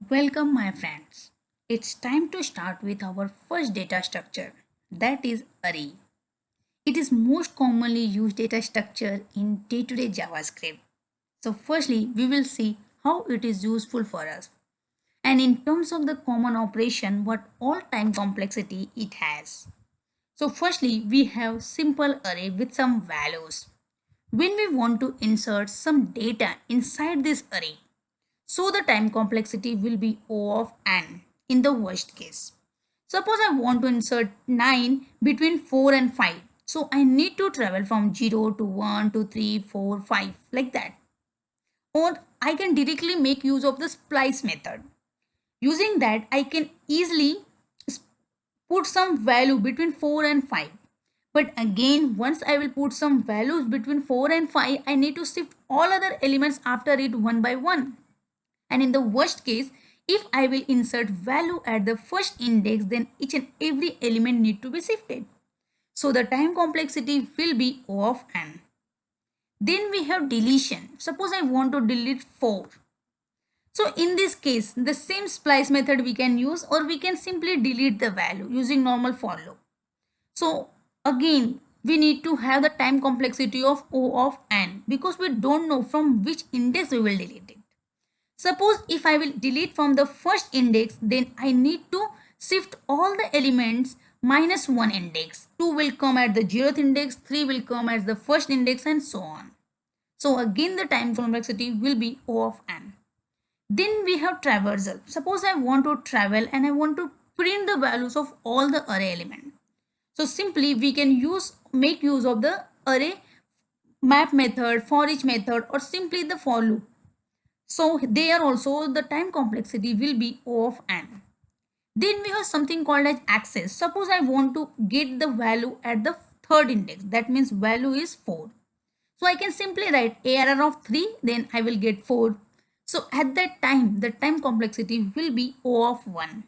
Welcome, my friends. It's time to start with our first data structure, that is array. It is most commonly used data structure in day-to-day JavaScript. So firstly, we will see how it is useful for us. And in terms of the common operation, what all time complexity it has. So firstly, we have simple array with some values. When we want to insert some data inside this array, so the time complexity will be O of n in the worst case. Suppose I want to insert 9 between 4 and 5. So I need to travel from 0 to 1 to 3, 4, 5 like that. Or I can directly make use of the splice method. Using that I can easily put some value between 4 and 5. But again, once I will put some values between 4 and 5, I need to shift all other elements after it one by one. And in the worst case, if I will insert value at the first index, then each and every element need to be shifted. So the time complexity will be O of n. Then we have deletion. Suppose I want to delete 4. So in this case, the same splice method we can use, or we can simply delete the value using normal for loop. So again, we need to have the time complexity of O of n because we don't know from which index we will delete it. Suppose if I will delete from the first index, then I need to shift all the elements minus 1 index. 2 will come at the 0th index, 3 will come at the first index and so on. So again the time complexity will be O of n. Then we have traversal. Suppose I want to travel and I want to print the values of all the array elements. So simply we can make use of the array map method, for each method, or simply the for loop. So there also the time complexity will be O of n. Then we have something called as access. Suppose I want to get the value at the third index. That means value is 4. So I can simply write ARR of 3, then I will get 4. So at that time, the time complexity will be O of 1.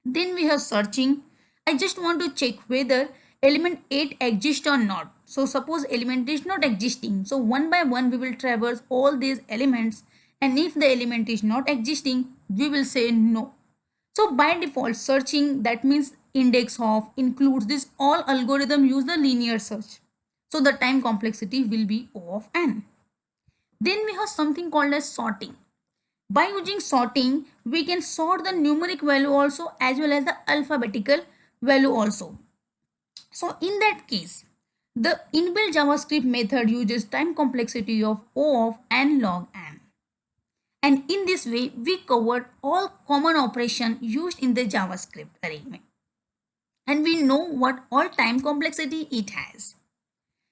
Then we have searching. I just want to check whether element 8 exists or not. So suppose element is not existing. So one by one we will traverse all these elements, and if the element is not existing, we will say no. So by default searching, that means index of, includes this all algorithm use the linear search. So the time complexity will be O of n. Then we have something called as sorting. By using sorting, we can sort the numeric value also as well as the alphabetical value also. So in that case, the inbuilt JavaScript method uses time complexity of O of n log n. And in this way, we covered all common operations used in the JavaScript arrangement. And we know what all time complexity it has.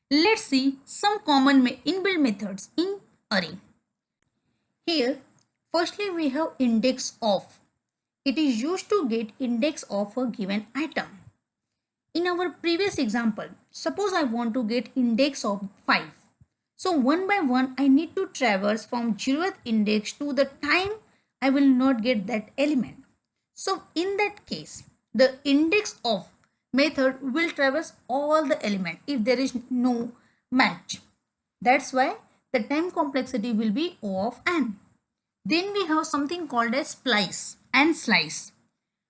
Let's see some common inbuilt methods in array. Here, firstly we have index of. It is used to get index of a given item. In our previous example, suppose I want to get index of 5. So one by one I need to traverse from 0th index to the time I will not get that element. So in that case, the index of method will traverse all the element if there is no match. That's why the time complexity will be O of n. Then we have something called as splice and slice.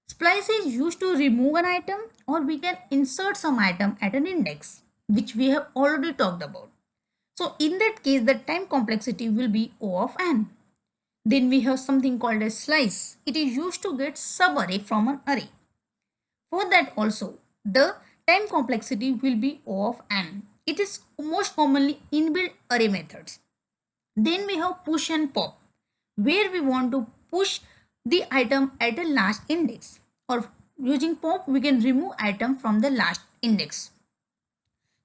Splice is used to remove an item, or we can insert some item at an index, which we have already talked about. So in that case, the time complexity will be O of n. Then we have something called as slice. It is used to get subarray from an array. For that also, the time complexity will be O of n. It is most commonly inbuilt array methods. Then we have push and pop, where we want to push the item at a last index, or using pop we can remove item from the last index.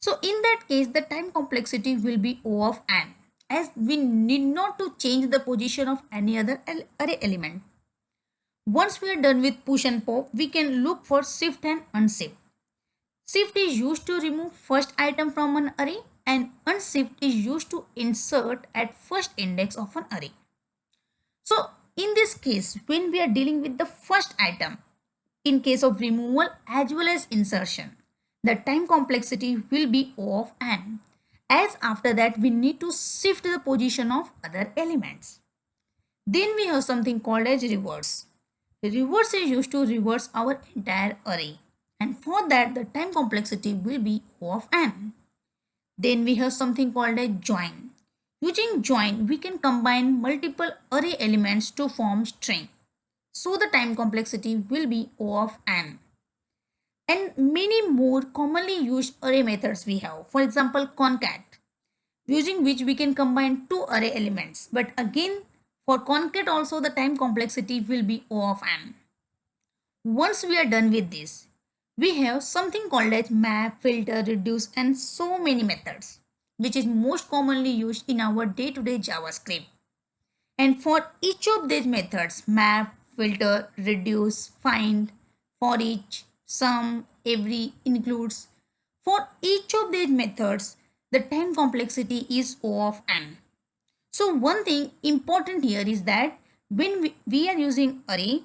So in that case, the time complexity will be O of n, as we need not to change the position of any other array element. Once we are done with push and pop, we can look for shift and unshift. Shift is used to remove first item from an array, and unshift is used to insert at first index of an array. So in this case, when we are dealing with the first item, in case of removal as well as insertion, the time complexity will be O of n, as after that we need to shift the position of other elements. Then we have something called as reverse. Reverse is used to reverse our entire array, and for that the time complexity will be O of n. Then we have something called a join. Using join, we can combine multiple array elements to form string. So the time complexity will be O of n. And many more commonly used array methods we have. For example, concat, using which we can combine two array elements. But again, for concat also the time complexity will be O of n. Once we are done with this, we have something called as map, filter, reduce, and so many methods, which is most commonly used in our day-to-day JavaScript. And for each of these methods, map, filter, reduce, find, for each, sum, every, includes, for each of these methods, the time complexity is O of n. So one thing important here is that when we are using array,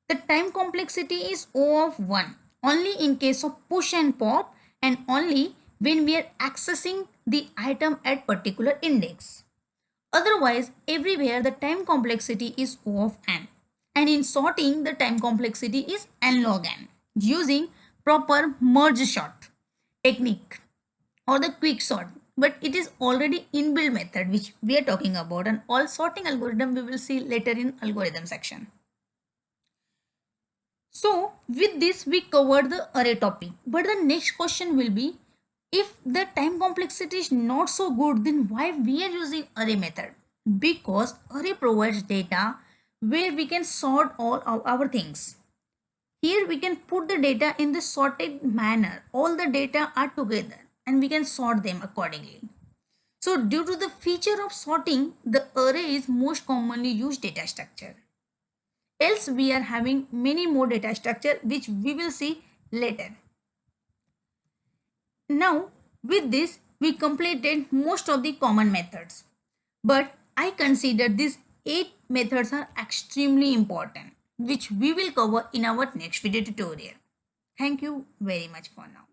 the time complexity is O of 1 only in case of push and pop, and only when we are accessing the item at particular index. Otherwise, everywhere the time complexity is O of n. And in sorting, the time complexity is n log n using proper merge sort technique or the quick sort. But it is already inbuilt method which we are talking about, and all sorting algorithm we will see later in algorithm section. So with this we covered the array topic, but the next question will be, if the time complexity is not so good, then why we are using array method? Because array provides data where we can sort all of our things. Here we can put the data in the sorted manner. All the data are together and we can sort them accordingly. So due to the feature of sorting, the array is most commonly used data structure. Else we are having many more data structure which we will see later. Now with this we completed most of the common methods, but I consider these 8 methods are extremely important, which we will cover in our next video tutorial. Thank you very much for now.